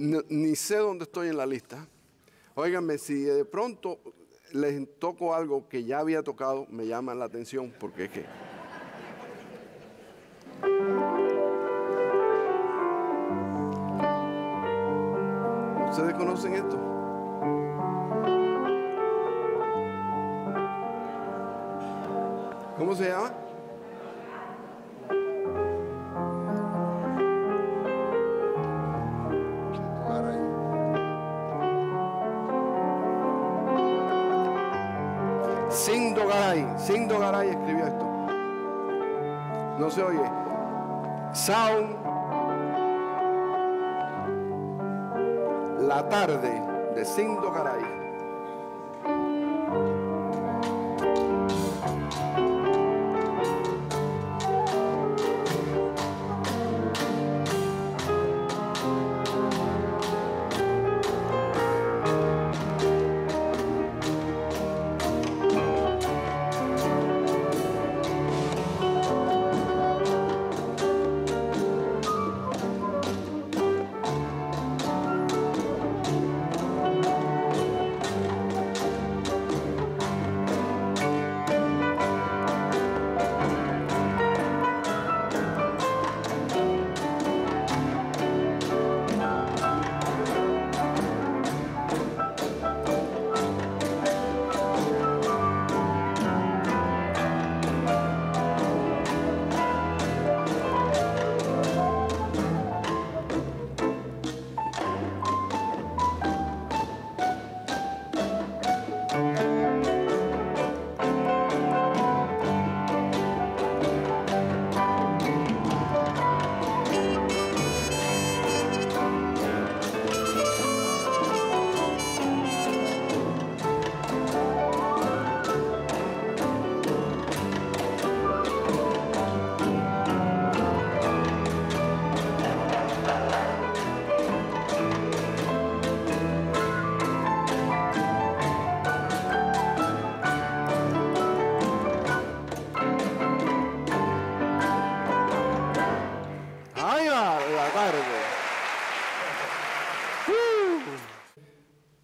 ni sé dónde estoy en la lista. Óiganme, si de pronto les toco algo que ya había tocado, me llama la atención, porque es que... ¿Ustedes conocen esto? ¿Cómo se llama? Sindo Garay escribió esto. No se oye. Sound. La tarde de Sindo Garay.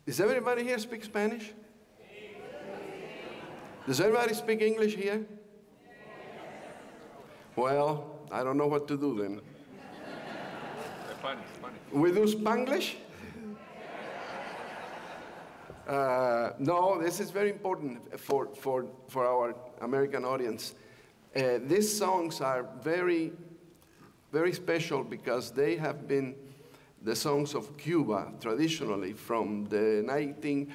Does everybody here speak Spanish? Does everybody speak English here? Well, I don't know what to do then. Spanish. We do Spanglish? No, this is very important for our American audience. These songs are very, very special because they have been the songs of Cuba traditionally from the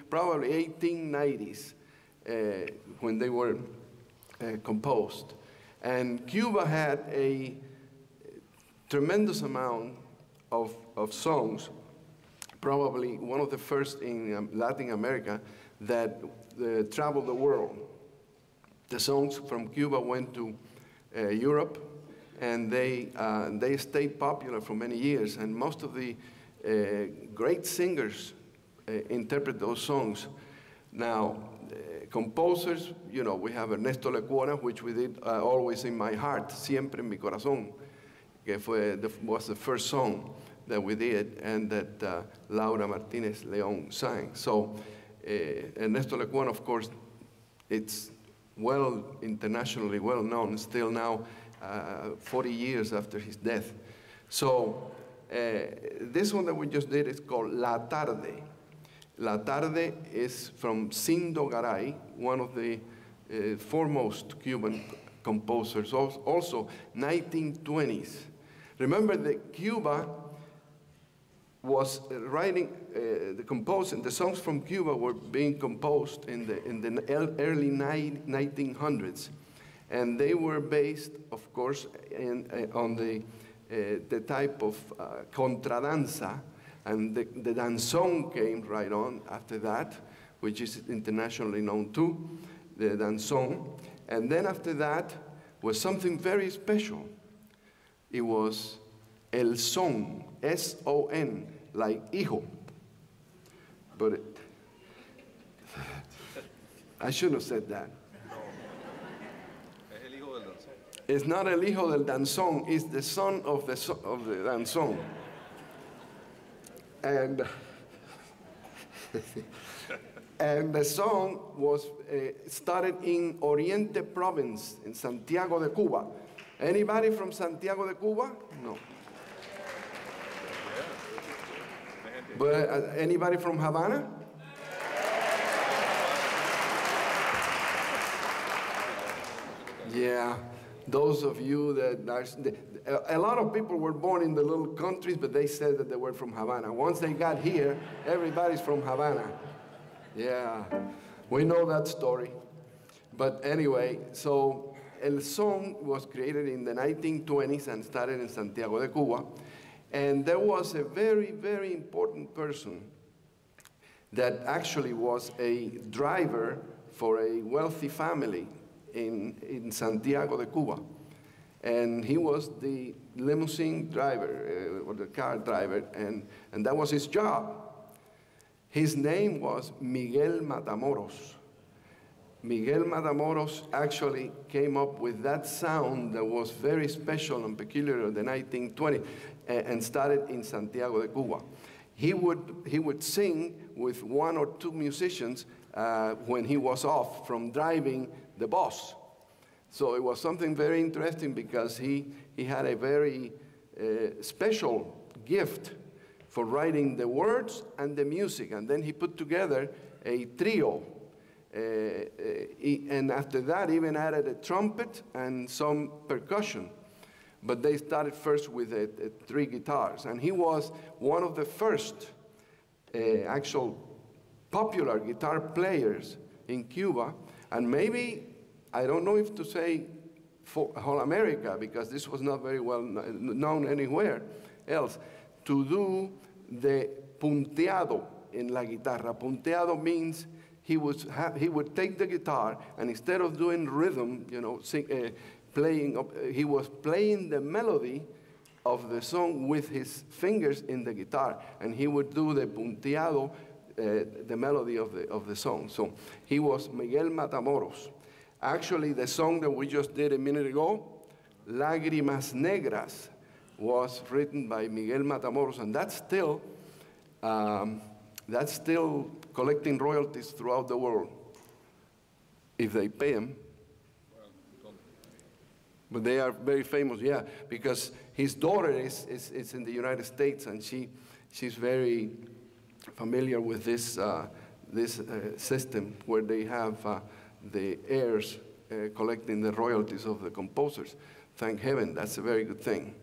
probably 1890s when they were composed. And Cuba had a tremendous amount of songs, probably one of the first in Latin America that traveled the world. The songs from Cuba went to Europe, and they stayed popular for many years, and most of the great singers interpret those songs. Now, composers, you know, we have Ernesto Lecuona, which we did Always in My Heart, Siempre en Mi Corazón, que was the first song that we did, and that Laura Martínez León sang. So Ernesto Lecuona, of course, it's internationally well known, still now, 40 years after his death. So this one that we just did is called La Tarde. La Tarde is from Sindo Garay, one of the foremost Cuban composers, also 1920s. Remember that Cuba was writing, the songs from Cuba were being composed in the early 1900s. And they were based, of course, on the type of contradanza, and the danzón came right on after that, which is internationally known too, the danzón. And then after that was something very special. It was el son, S-O-N, like hijo. But I shouldn't have said that. It's not el hijo del danzón, it's the son of the danzón. And, and the song was started in Oriente province, in Santiago de Cuba. Anybody from Santiago de Cuba? No. But anybody from Havana? Yeah, those of you that are, a lot of people were born in the little countries, but they said that they were from Havana. Once they got here, everybody's from Havana. Yeah, we know that story. But anyway, so el song was created in the 1920s and started in Santiago de Cuba. And there was a very, very important person that actually was a driver for a wealthy family in Santiago de Cuba. And he was the limousine driver, or the car driver, and that was his job. His name was Miguel Matamoros. Miguel Matamoros actually came up with that sound that was very special and peculiar in the 1920s and started in Santiago de Cuba. He would sing with one or two musicians when he was off from driving the bus. So it was something very interesting because he had a very special gift for writing the words and the music. And then he put together a trio. And after that, even added a trumpet and some percussion. But they started first with 3 guitars. And he was one of the first actual popular guitar players in Cuba. And maybe, I don't know if to say for whole America, because this was not very well known anywhere else, to do the punteado in la guitarra. Punteado means he would take the guitar, and instead of doing rhythm, you know, he was playing the melody of the song with his fingers in the guitar, and he would do the punteado, the melody of the song. So he was Miguel Matamoros. Actually, the song that we just did a minute ago, Lágrimas Negras, was written by Miguel Matamoros, and that's still collecting royalties throughout the world, if they pay him. But they are very famous, yeah, because his daughter is in the United States, and she's very familiar with this system where they have the heirs collecting the royalties of the composers. Thank heaven, that's a very good thing.